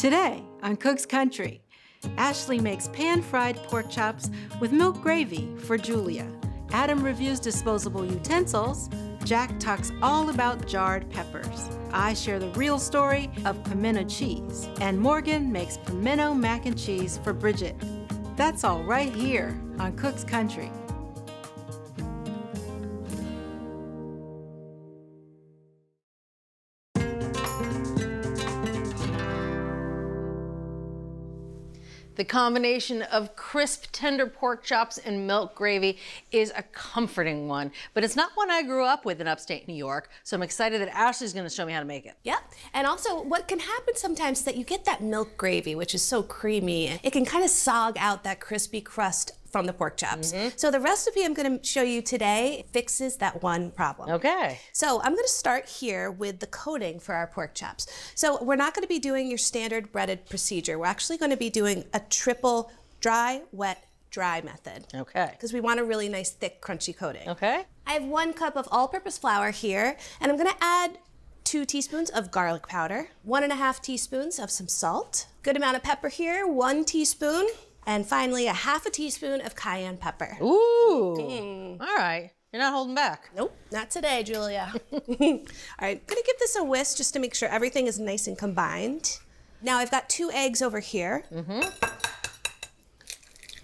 Today on Cook's Country, Ashley makes pan-fried pork chops with milk gravy for Julia. Adam reviews disposable utensils. Jack talks all about jarred peppers. I share the real story of pimento cheese. And Morgan makes pimento mac and cheese for Bridget. That's all right here on Cook's Country. The combination of crisp, tender pork chops and milk gravy is a comforting one, but it's not one I grew up with in upstate New York, so I'm excited that Ashley's gonna show me how to make it. Yep, and also what can happen sometimes is that you get that milk gravy, which is so creamy, it can kind of sog out that crispy crust from the pork chops. So the recipe I'm gonna show you today fixes that one problem. Okay. So I'm gonna start here with the coating for our pork chops. So we're not gonna be doing your standard breaded procedure. We're actually gonna be doing a triple dry, wet, dry method. Okay. Because we want a really nice, thick, crunchy coating. Okay. I have 1 cup of all-purpose flour here, and I'm gonna add 2 teaspoons of garlic powder, 1.5 teaspoons of some salt, good amount of pepper here, 1 teaspoon, and finally, 1/2 teaspoon of cayenne pepper. Ooh, all right. You're not holding back. Nope, not today, Julia. All right, gonna give this a whisk just to make sure everything is nice and combined. Now I've got 2 eggs over here.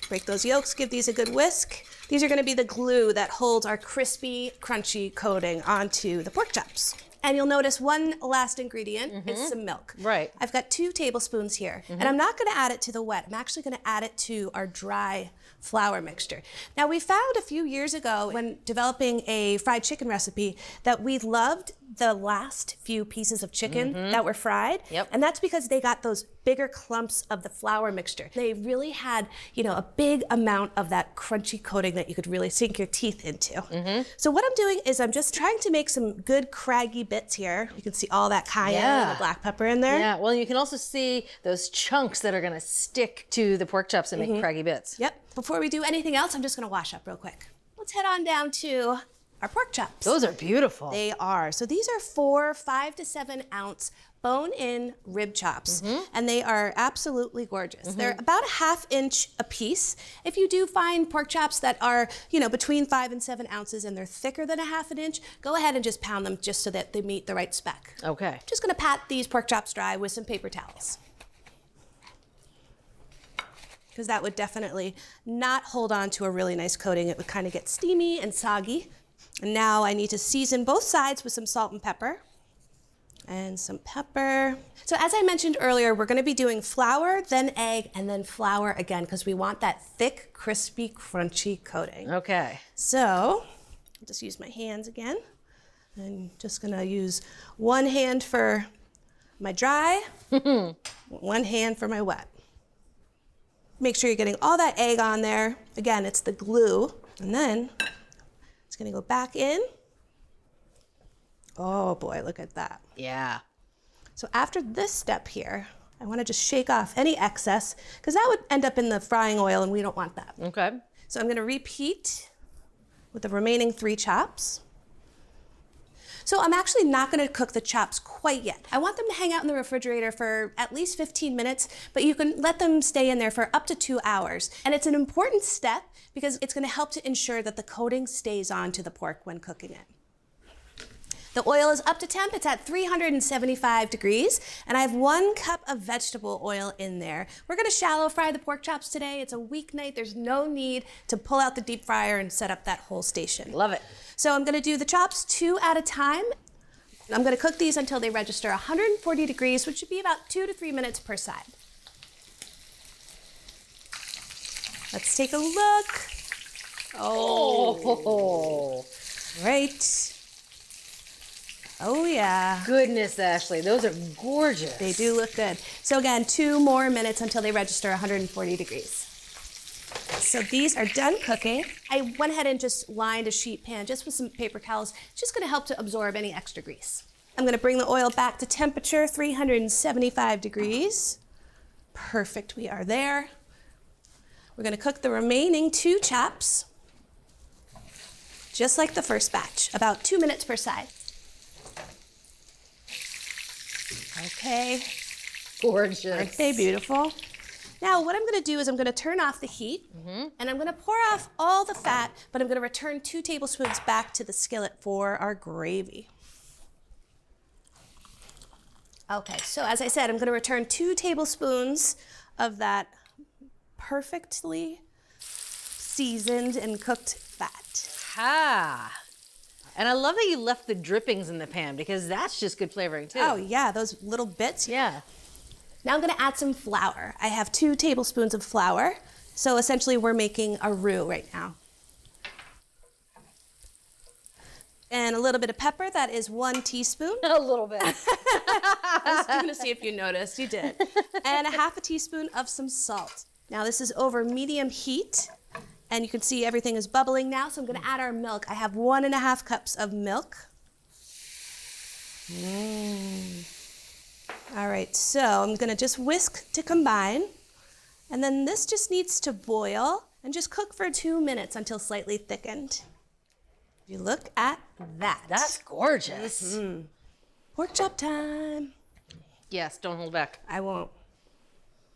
Break those yolks, give these a good whisk. These are gonna be the glue that holds our crispy, crunchy coating onto the pork chops. And you'll notice one last ingredient is some milk. Right. I've got 2 tablespoons here. And I'm not gonna add it to the wet. I'm actually gonna add it to our dry flour mixture. Now we found a few years ago when developing a fried chicken recipe that we loved the last few pieces of chicken that were fried. Yep. And that's because they got those bigger clumps of the flour mixture. They really had, you know, a big amount of that crunchy coating that you could really sink your teeth into. So what I'm doing is I'm just trying to make some good craggy bits here. You can see all that cayenne and the black pepper in there. Yeah, well, you can also see those chunks that are gonna stick to the pork chops and make craggy bits. Yep. Before we do anything else, I'm just gonna wash up real quick. Let's head on down to our pork chops. Those are beautiful. They are. So these are 4 5 to 7 ounce bone-in rib chops, and they are absolutely gorgeous. They're about 1/2 inch a piece. If you do find pork chops that are, you know, between 5 and 7 ounces and they're thicker than 1/2 inch, go ahead and just pound them just so that they meet the right spec. Okay. Just gonna pat these pork chops dry with some paper towels, because that would definitely not hold on to a really nice coating. It would kind of get steamy and soggy. And now I need to season both sides with some salt and pepper. And some pepper. So as I mentioned earlier, we're gonna be doing flour, then egg, and then flour again, because we want that thick, crispy, crunchy coating. Okay. So I'll just use my hands again. I'm just gonna use 1 hand for my dry, 1 hand for my wet. Make sure you're getting all that egg on there. Again, it's the glue. And then it's gonna go back in. Oh boy, look at that. Yeah. So after this step here, I wanna just shake off any excess, because that would end up in the frying oil and we don't want that. Okay. So I'm gonna repeat with the remaining 3 chops. So I'm actually not gonna cook the chops quite yet. I want them to hang out in the refrigerator for at least 15 minutes, but you can let them stay in there for up to 2 hours. And it's an important step because it's gonna help to ensure that the coating stays on to the pork when cooking it. The oil is up to temp, it's at 375 degrees, and I have 1 cup of vegetable oil in there. We're gonna shallow fry the pork chops today. It's a weeknight, there's no need to pull out the deep fryer and set up that whole station. Love it. So I'm gonna do the chops 2 at a time. I'm gonna cook these until they register 140 degrees, which should be about 2 to 3 minutes per side. Let's take a look. Oh. Right. Oh yeah. Goodness, Ashley, those are gorgeous. They do look good. So again, 2 more minutes until they register 140 degrees. So these are done cooking. I went ahead and just lined a sheet pan just with some paper towels. It's just gonna help to absorb any extra grease. I'm gonna bring the oil back to temperature, 375 degrees. Perfect, we are there. We're gonna cook the remaining 2 chops, just like the first batch, about 2 minutes per side. Okay, gorgeous. Aren't they beautiful? Now what I'm gonna do is I'm gonna turn off the heat and I'm gonna pour off all the fat, but I'm gonna return 2 tablespoons back to the skillet for our gravy. Okay, so as I said, I'm gonna return 2 tablespoons of that perfectly seasoned and cooked fat. Ah. And I love that you left the drippings in the pan because that's just good flavoring too. Oh yeah, those little bits. Yeah. Now I'm gonna add some flour. I have 2 tablespoons of flour. So essentially we're making a roux right now. And a little bit of pepper, that is 1 teaspoon. A little bit. I was gonna see if you noticed, you did. And a half a teaspoon of some salt. Now this is over medium heat. And you can see everything is bubbling now, so I'm gonna add our milk. I have 1.5 cups of milk. All right, so I'm gonna just whisk to combine. And then this just needs to boil and just cook for 2 minutes until slightly thickened. You look at that. That's gorgeous. Pork chop time. Yes, don't hold back. I won't.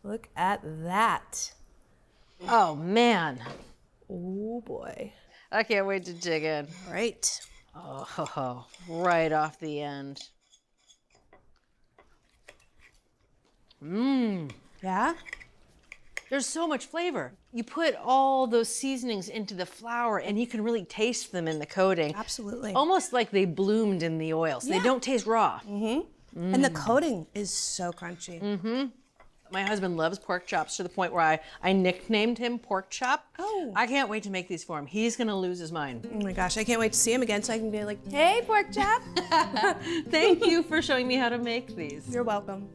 Look at that. Oh man. Oh boy. I can't wait to dig in. All right. Oh, right off the end. Yeah? There's so much flavor. You put all those seasonings into the flour and you can really taste them in the coating. Absolutely. Almost like they bloomed in the oil, so they don't taste raw. And the coating is so crunchy. My husband loves pork chops to the point where I nicknamed him Pork Chop. Oh. I can't wait to make these for him. He's gonna lose his mind. Oh my gosh, I can't wait to see him again so I can be like, hey, pork chop. Thank you for showing me how to make these. You're welcome.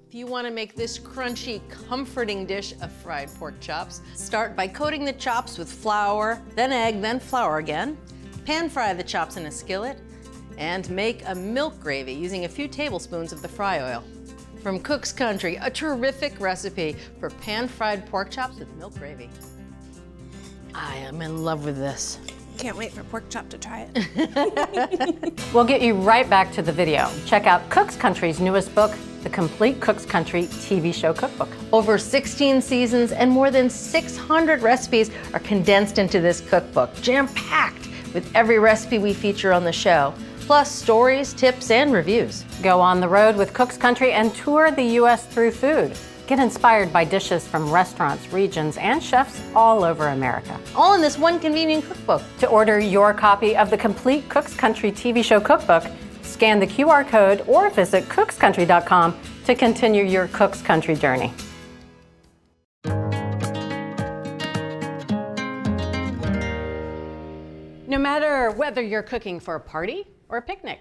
If you want to make this crunchy, comforting dish of fried pork chops, start by coating the chops with flour, then egg, then flour again. Pan fry the chops in a skillet, and make a milk gravy using a few tablespoons of the fry oil. From Cook's Country, a terrific recipe for pan-fried pork chops with milk gravy. I am in love with this. Can't wait for pork chop to try it. We'll get you right back to the video. Check out Cook's Country's newest book, The Complete Cook's Country TV Show Cookbook. Over 16 seasons and more than 600 recipes are condensed into this cookbook, jam-packed with every recipe we feature on the show, plus stories, tips, and reviews. Go on the road with Cook's Country and tour the U.S. through food. Get inspired by dishes from restaurants, regions, and chefs all over America. All in this one convenient cookbook. To order your copy of the Complete Cook's Country TV Show Cookbook, scan the QR code or visit cookscountry.com to continue your Cook's Country journey. No matter whether you're cooking for a party or a picnic,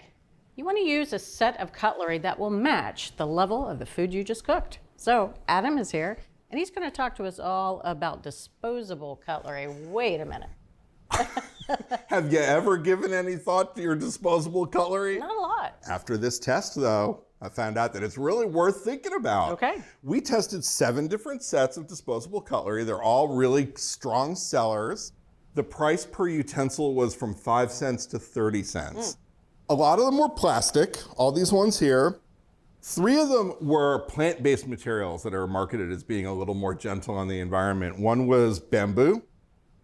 you want to use a set of cutlery that will match the level of the food you just cooked. So Adam is here, and he's going to talk to us all about disposable cutlery. Wait a minute. Have you ever given any thought to your disposable cutlery? Not a lot. After this test, though, I found out that it's really worth thinking about. Okay. We tested 7 different sets of disposable cutlery. They're all really strong sellers. The price per utensil was from 5 cents to 30 cents. A lot of them were plastic, all these ones here. 3 of them were plant-based materials that are marketed as being a little more gentle on the environment. One was bamboo.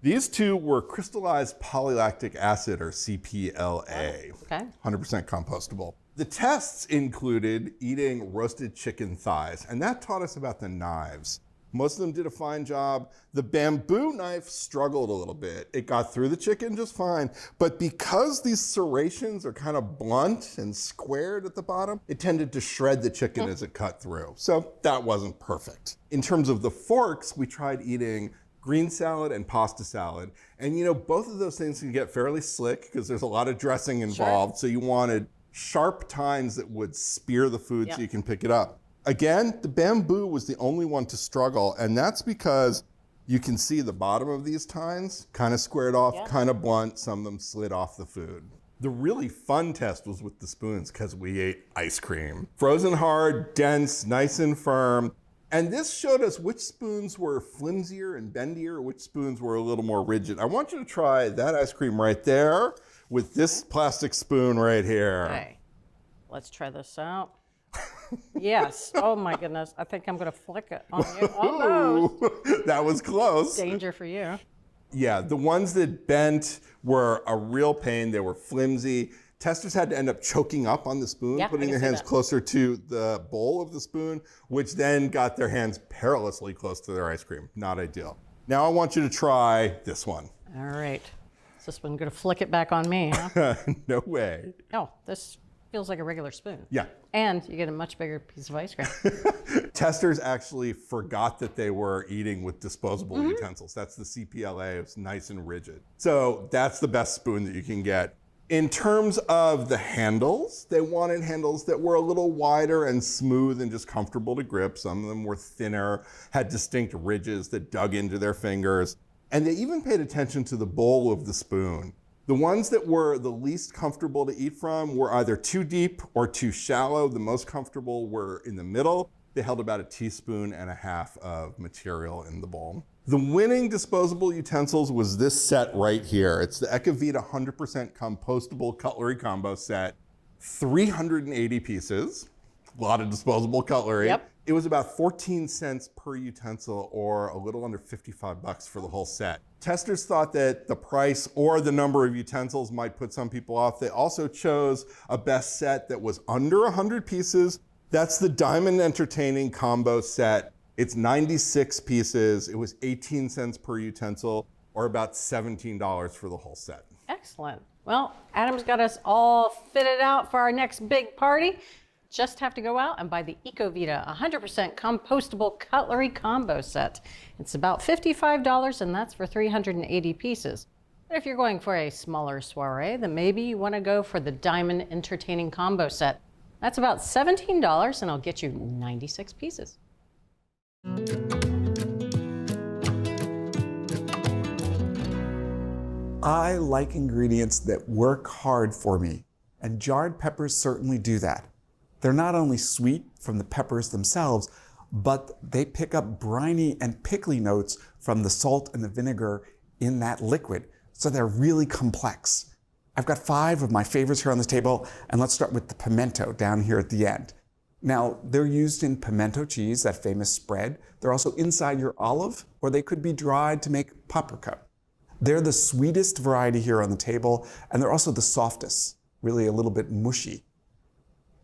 These 2 were crystallized polylactic acid, or CPLA, Okay. 100% compostable. The tests included eating roasted chicken thighs, and that taught us about the knives. Most of them did a fine job. The bamboo knife struggled a little bit. It got through the chicken just fine, but because these serrations are kind of blunt and squared at the bottom, it tended to shred the chicken as it cut through. So that wasn't perfect. In terms of the forks, we tried eating green salad and pasta salad. And you know, both of those things can get fairly slick because there's a lot of dressing involved. So you wanted sharp tines that would spear the food so you can pick it up. Again, the bamboo was the only one to struggle, and that's because you can see the bottom of these tines kind of squared off, kind of blunt, some of them slid off the food. The really fun test was with the spoons because we ate ice cream. Frozen hard, dense, nice and firm. And this showed us which spoons were flimsier and bendier, which spoons were a little more rigid. I want you to try that ice cream right there with this plastic spoon right here. Okay. Let's try this out. Yes. Oh my goodness. I think I'm going to flick it on you. Almost. Ooh, that was close. Danger for you. Yeah, the ones that bent were a real pain. They were flimsy. Testers had to end up choking up on the spoon, Yeah, putting I their can see hands that. closer to the bowl of the spoon, which then got their hands perilously close to their ice cream. Not ideal. Now I want you to try this one. All right. Is this one going to flick it back on me, huh? No way. Oh, this feels like a regular spoon. Yeah. And you get a much bigger piece of ice cream. Testers actually forgot that they were eating with disposable utensils. That's the CPLA. It's nice and rigid. So that's the best spoon that you can get. In terms of the handles, they wanted handles that were a little wider and smooth and just comfortable to grip. Some of them were thinner, had distinct ridges that dug into their fingers. And they even paid attention to the bowl of the spoon. The ones that were the least comfortable to eat from were either too deep or too shallow. The most comfortable were in the middle. They held about 1.5 teaspoons of material in the bowl. The winning disposable utensils was this set right here. It's the Ecovita 100% compostable cutlery combo set, 380 pieces, a lot of disposable cutlery. Yep. It was about 14 cents per utensil, or a little under $55 for the whole set. Testers thought that the price or the number of utensils might put some people off. They also chose a best set that was under 100 pieces. That's the Diamond Entertaining combo set. It's 96 pieces. It was 18 cents per utensil, or about $17 for the whole set. Excellent. Well, Adam's got us all fitted out for our next big party. Just have to go out and buy the Ecovita 100% compostable cutlery combo set. It's about $55, and that's for 380 pieces. But if you're going for a smaller soiree, then maybe you want to go for the Diamond Entertaining combo set. That's about $17, and I'll get you 96 pieces. I like ingredients that work hard for me, and jarred peppers certainly do that. They're not only sweet from the peppers themselves, but they pick up briny and pickly notes from the salt and the vinegar in that liquid, so they're really complex. I've got 5 of my favorites here on this table, and let's start with the pimento down here at the end. Now, they're used in pimento cheese, that famous spread. They're also inside your olive, or they could be dried to make paprika. They're the sweetest variety here on the table, and they're also the softest, really a little bit mushy.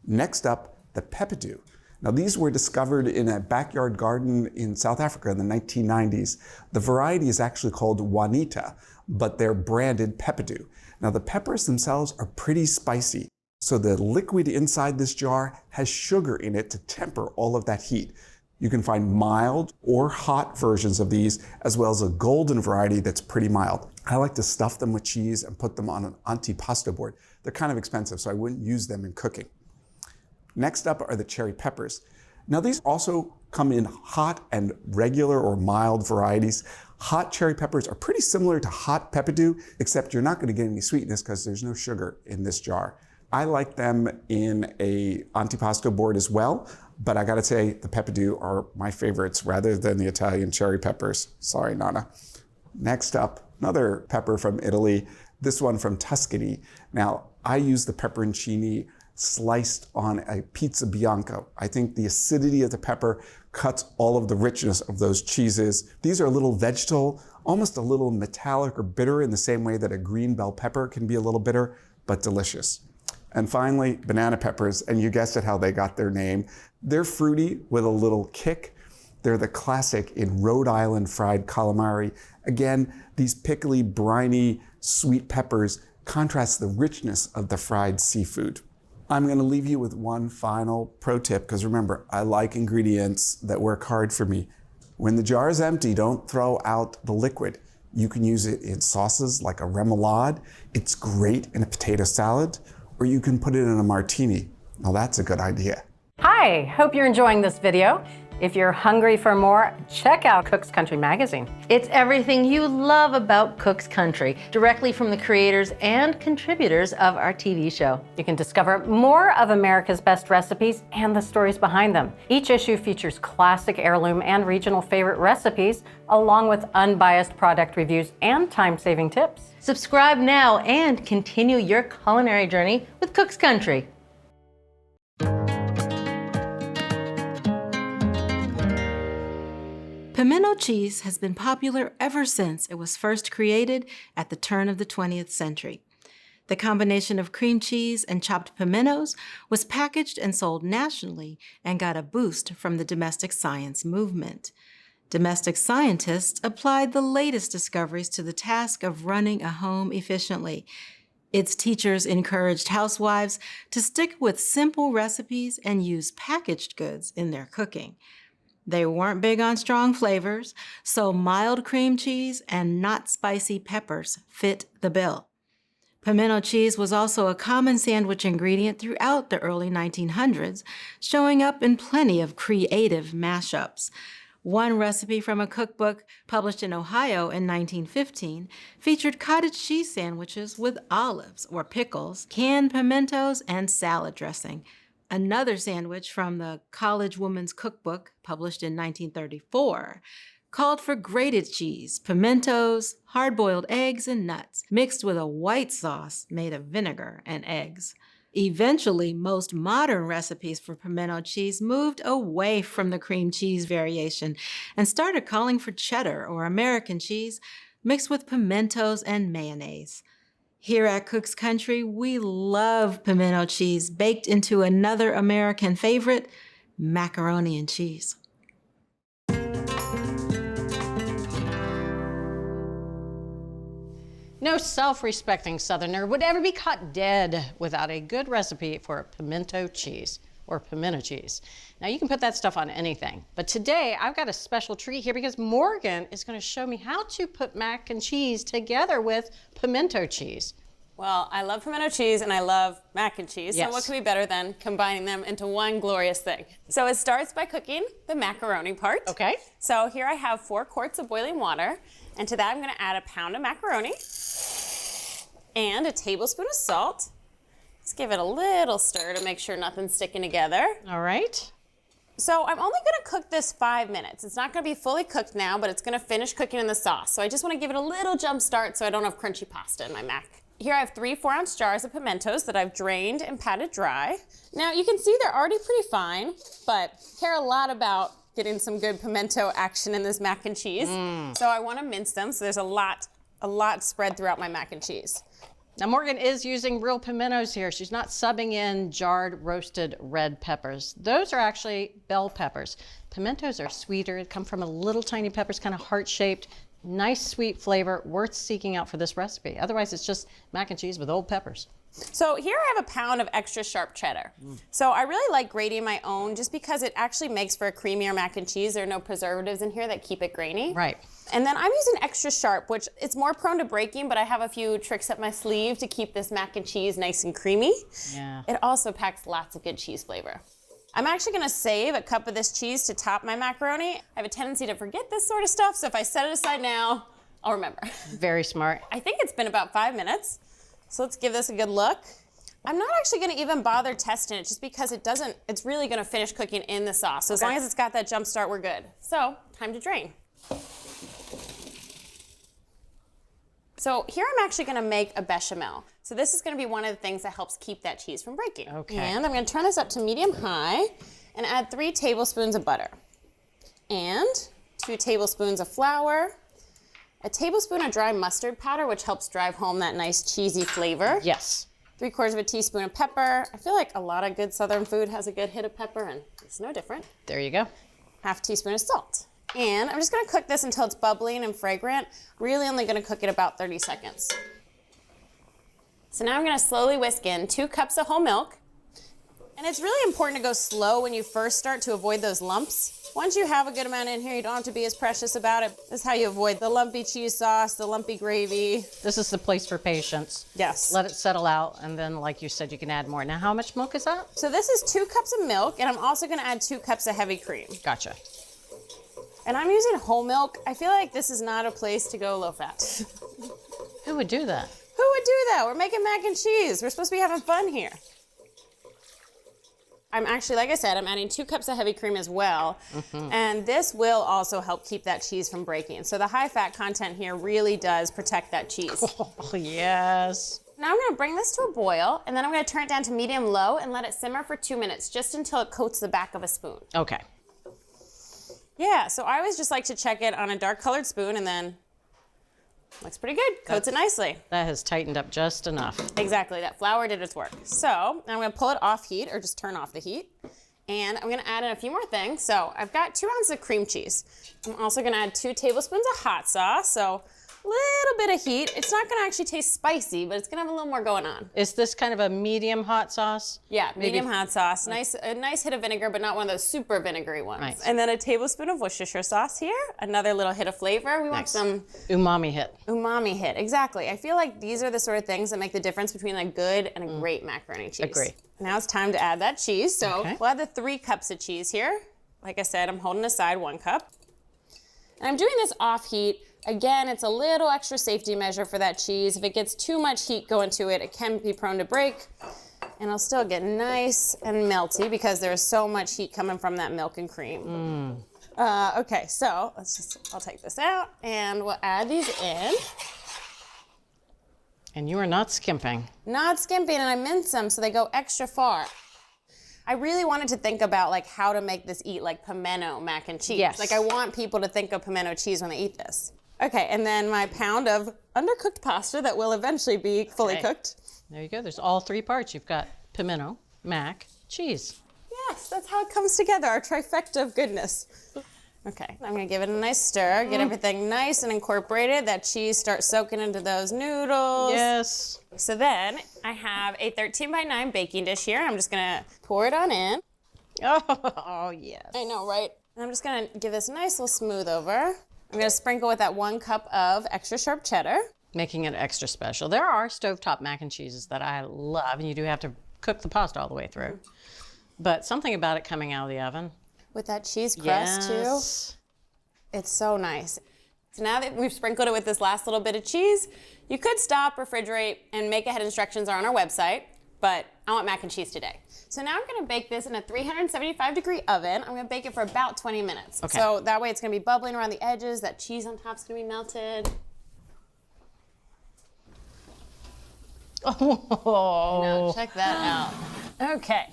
Next up, the peppadew. Now, these were discovered in a backyard garden in South Africa in the 1990s. The variety is actually called Juanita, but they're branded peppadew. Now, the peppers themselves are pretty spicy, so the liquid inside this jar has sugar in it to temper all of that heat. You can find mild or hot versions of these, as well as a golden variety that's pretty mild. I like to stuff them with cheese and put them on an antipasto board. They're kind of expensive, so I wouldn't use them in cooking. Next up are the cherry peppers. Now, these also come in hot and regular or mild varieties. Hot cherry peppers are pretty similar to hot peppadew, except you're not going to get any sweetness because there's no sugar in this jar. I like them in a antipasto board as well, but I got to say the peppadew are my favorites rather than the Italian cherry peppers. Sorry, Nana. Next up, another pepper from Italy, this one from Tuscany. Now, I use the pepperoncini sliced on a pizza bianco. I think the acidity of the pepper cuts all of the richness of those cheeses. These are a little vegetal, almost a little metallic or bitter in the same way that a green bell pepper can be a little bitter, but delicious. And finally, banana peppers, and you guessed it how they got their name. They're fruity with a little kick. They're the classic in Rhode Island fried calamari. Again, these pickly, briny, sweet peppers contrast the richness of the fried seafood. I'm going to leave you with one final pro tip, because remember, I like ingredients that work hard for me. When the jar is empty, don't throw out the liquid. You can use it in sauces like a remoulade. It's great in a potato salad, or you can put it in a martini. Now that's a good idea. Hi, hope you're enjoying this video. If you're hungry for more, check out Cook's Country magazine. It's everything you love about Cook's Country, directly from the creators and contributors of our TV show. You can discover more of America's best recipes and the stories behind them. Each issue features classic heirloom and regional favorite recipes, along with unbiased product reviews and time-saving tips. Subscribe now and continue your culinary journey with Cook's Country. Pimento cheese has been popular ever since it was first created at the turn of the 20th century. The combination of cream cheese and chopped pimentos was packaged and sold nationally and got a boost from the domestic science movement. Domestic scientists applied the latest discoveries to the task of running a home efficiently. Its teachers encouraged housewives to stick with simple recipes and use packaged goods in their cooking. They weren't big on strong flavors, so mild cream cheese and not spicy peppers fit the bill. Pimento cheese was also a common sandwich ingredient throughout the early 1900s, showing up in plenty of creative mashups. One recipe from a cookbook published in Ohio in 1915 featured cottage cheese sandwiches with olives or pickles, canned pimentos, and salad dressing. Another sandwich from the College Woman's Cookbook, published in 1934, called for grated cheese, pimentos, hard-boiled eggs, and nuts, mixed with a white sauce made of vinegar and eggs. Eventually, most modern recipes for pimento cheese moved away from the cream cheese variation and started calling for cheddar or American cheese mixed with pimentos and mayonnaise. Here at Cook's Country, we love pimento cheese baked into another American favorite, macaroni and cheese. No self-respecting Southerner would ever be caught dead without a good recipe for pimento cheese or pimento cheese. Now you can put that stuff on anything, but today I've got a special treat here because Morgan is going to show me how to put mac and cheese together with pimento cheese. Well, I love pimento cheese and I love mac and cheese, Yes. so what could be better than combining them into one glorious thing? So it starts by cooking the macaroni part. Okay. So here I have 4 quarts of boiling water, and to that I'm going to add a pound of macaroni and a tablespoon of salt. Let's give it a little stir to make sure nothing's sticking together. All right. So I'm only going to cook this 5 minutes. It's not going to be fully cooked now, but it's going to finish cooking in the sauce. So I just want to give it a little jump start so I don't have crunchy pasta in my mac. Here I have 3 4-ounce jars of pimentos that I've drained and patted dry. Now you can see they're already pretty fine, but I care a lot about getting some good pimento action in this mac and cheese. So I want to mince them so there's a lot spread throughout my mac and cheese. Now Morgan is using real pimentos here. She's not subbing in jarred roasted red peppers. Those are actually bell peppers. Pimentos are sweeter. They come from a little tiny peppers, kind of heart-shaped. Nice sweet flavor, worth seeking out for this recipe. Otherwise, it's just mac and cheese with old peppers. So here I have a pound of extra sharp cheddar. So I really like grating my own just because it actually makes for a creamier mac and cheese. There are no preservatives in here that keep it grainy. Right. And then I'm using extra sharp, which it's more prone to breaking, but I have a few tricks up my sleeve to keep this mac and cheese nice and creamy. Yeah. It also packs lots of good cheese flavor. I'm actually gonna save a cup of this cheese to top my macaroni. I have a tendency to forget this sort of stuff, so if I set it aside now, I'll remember. Very smart. I think it's been about 5 minutes, so let's give this a good look. I'm not actually gonna even bother testing it just because it's really gonna finish cooking in the sauce. So as long as it's got that jump start, we're good. So, time to drain. So here I'm actually gonna make a bechamel. So this is gonna be one of the things that helps keep that cheese from breaking. Okay. And I'm gonna turn this up to medium-high and add 3 tablespoons of butter and 2 tablespoons of flour, a tablespoon of dry mustard powder, which helps drive home that nice cheesy flavor. Yes. 3/4 of a teaspoon of pepper. I feel like a lot of good Southern food has a good hit of pepper, and it's no different. There you go. 1/2 teaspoon of salt. And I'm just gonna cook this until it's bubbling and fragrant. Really only gonna cook it about 30 seconds. So now I'm gonna slowly whisk in 2 cups of whole milk. And it's really important to go slow when you first start to avoid those lumps. Once you have a good amount in here, you don't have to be as precious about it. This is how you avoid the lumpy cheese sauce, the lumpy gravy. This is the place for patience. Yes. Let it settle out, and then, like you said, you can add more. Now, how much milk is that? So this is 2 cups of milk, and I'm also gonna add 2 cups of heavy cream. Gotcha. And I'm using whole milk. I feel like this is not a place to go low fat. Who would do that? Who would do that? We're making mac and cheese. We're supposed to be having fun here. I'm actually, like I said, I'm adding 2 cups of heavy cream as well. And this will also help keep that cheese from breaking. So the high fat content here really does protect that cheese. Oh, yes. Now I'm gonna bring this to a boil, and then I'm gonna turn it down to medium low and let it simmer for 2 minutes, just until it coats the back of a spoon. Okay. Yeah, so I always just like to check it on a dark colored spoon and then looks pretty good. Coats it nicely. That has tightened up just enough. Exactly, that flour did its work. So now I'm gonna pull it off heat, or just turn off the heat. And I'm gonna add in a few more things. So I've got 2 ounces of cream cheese. I'm also gonna add 2 tablespoons of hot sauce. So a little bit of heat. It's not gonna actually taste spicy, but it's gonna have a little more going on. Is this kind of a medium hot sauce? Yeah, medium hot sauce. A nice hit of vinegar, but not one of those super vinegary ones. Right. And then a tablespoon of Worcestershire sauce here. Another little hit of flavor. We want some Umami hit. umami hit. Exactly. I feel like these are the sort of things that make the difference between a good and a great macaroni and cheese. Agree. Now it's time to add that cheese. So Okay. we'll add the 3 cups of cheese here. Like I said, I'm holding aside 1 cup. And I'm doing this off heat. Again, it's a little extra safety measure for that cheese. If it gets too much heat going to it, it can be prone to break. And it'll still get nice and melty because there's so much heat coming from that milk and cream. Okay, so I'll take this out and we'll add these in. And you are not skimping. Not skimping, and I mince them so they go extra far. I really wanted to think about like how to make this eat like pimento mac and cheese. Yes. Like I want people to think of pimento cheese when they eat this. Okay, and then my pound of undercooked pasta that will eventually be fully cooked. There you go. There's all 3 parts. You've got pimento, mac, cheese. Yes, that's how it comes together, our trifecta of goodness. Okay, I'm gonna give it a nice stir, get everything nice and incorporated. That cheese starts soaking into those noodles. Yes. So then I have a 13 by 9 baking dish here. I'm just gonna pour it on in. Oh, yes. I know, right? And I'm just gonna give this a nice little smooth over. I'm gonna sprinkle with that 1 cup of extra sharp cheddar. Making it extra special. There are stovetop mac and cheeses that I love, and you do have to cook the pasta all the way through. But something about it coming out of the oven. With that cheese crust too. It's so nice. So now that we've sprinkled it with this last little bit of cheese, you could stop, refrigerate, and make ahead instructions are on our website, but I want mac and cheese today. So now I'm gonna bake this in a 375-degree oven. I'm gonna bake it for about 20 minutes. Okay. So that way it's gonna be bubbling around the edges, that cheese on top's gonna be melted. Oh. Now check that out. Okay.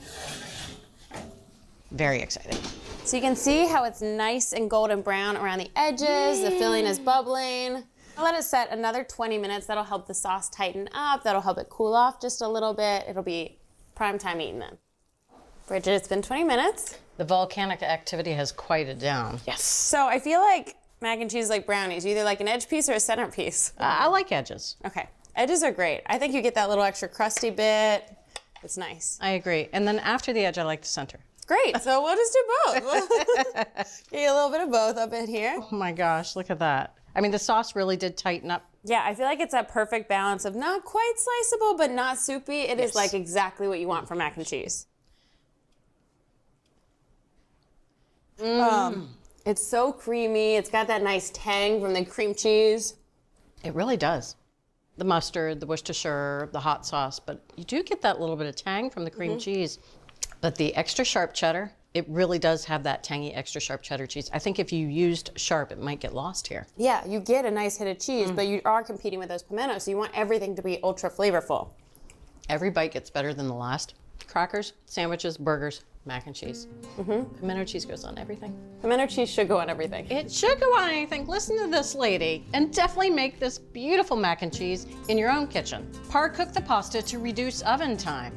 Very exciting. So you can see how it's nice and golden brown around the edges. The filling is bubbling. I'll let it set another 20 minutes. That'll help the sauce tighten up. That'll help it cool off just a little bit. It'll be prime time eating then. Bridget, it's been 20 minutes. The volcanic activity has quieted down. Yes. So I feel like mac and cheese is like brownies. You either like an edge piece or a center piece. I like edges. Okay, edges are great. I think you get that little extra crusty bit. It's nice. I agree. And then after the edge, I like the center. Great, so we'll just do both. Get a little bit of both up in here. Oh my gosh, look at that. I mean, the sauce really did tighten up. Yeah, I feel like it's that perfect balance of not quite sliceable, but not soupy. It is like exactly what you want for mac and cheese. It's so creamy. It's got that nice tang from the cream cheese. It really does. The mustard, the Worcestershire, the hot sauce, but you do get that little bit of tang from the cream cheese. But the extra sharp cheddar, it really does have that tangy extra sharp cheddar cheese. I think if you used sharp, it might get lost here. Yeah, you get a nice hit of cheese, but you are competing with those pimentos, so you want everything to be ultra flavorful. Every bite gets better than the last. Crackers, sandwiches, burgers, mac and cheese. Pimento cheese goes on everything. Pimento cheese should go on everything. It should go on anything. Listen to this lady, and definitely make this beautiful mac and cheese in your own kitchen. Par cook the pasta to reduce oven time.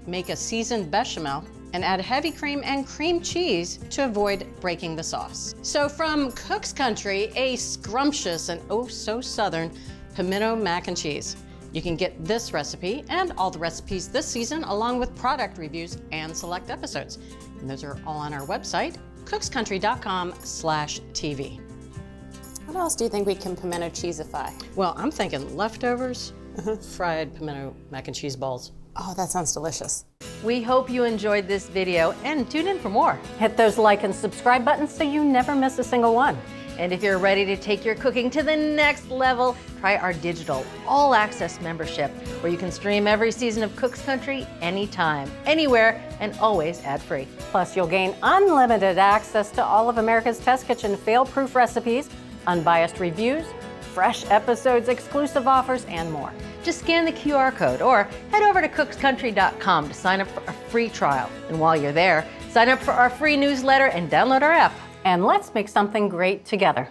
Make a seasoned bechamel and add heavy cream and cream cheese to avoid breaking the sauce. So from Cook's Country, a scrumptious and oh so southern pimento mac and cheese. You can get this recipe and all the recipes this season along with product reviews and select episodes. And those are all on our website, cookscountry.com/TV. What else do you think we can pimento cheeseify? Well, I'm thinking leftovers, fried pimento mac and cheese balls. Oh, that sounds delicious. We hope you enjoyed this video and tune in for more. Hit those like and subscribe buttons so you never miss a single one. And if you're ready to take your cooking to the next level, try our digital all-access membership, where you can stream every season of Cook's Country anytime, anywhere, and always ad-free. Plus, you'll gain unlimited access to all of America's Test Kitchen fail-proof recipes, unbiased reviews, fresh episodes, exclusive offers, and more. Just scan the QR code or head over to cookscountry.com to sign up for a free trial. And while you're there, sign up for our free newsletter and download our app. and let's make something great together.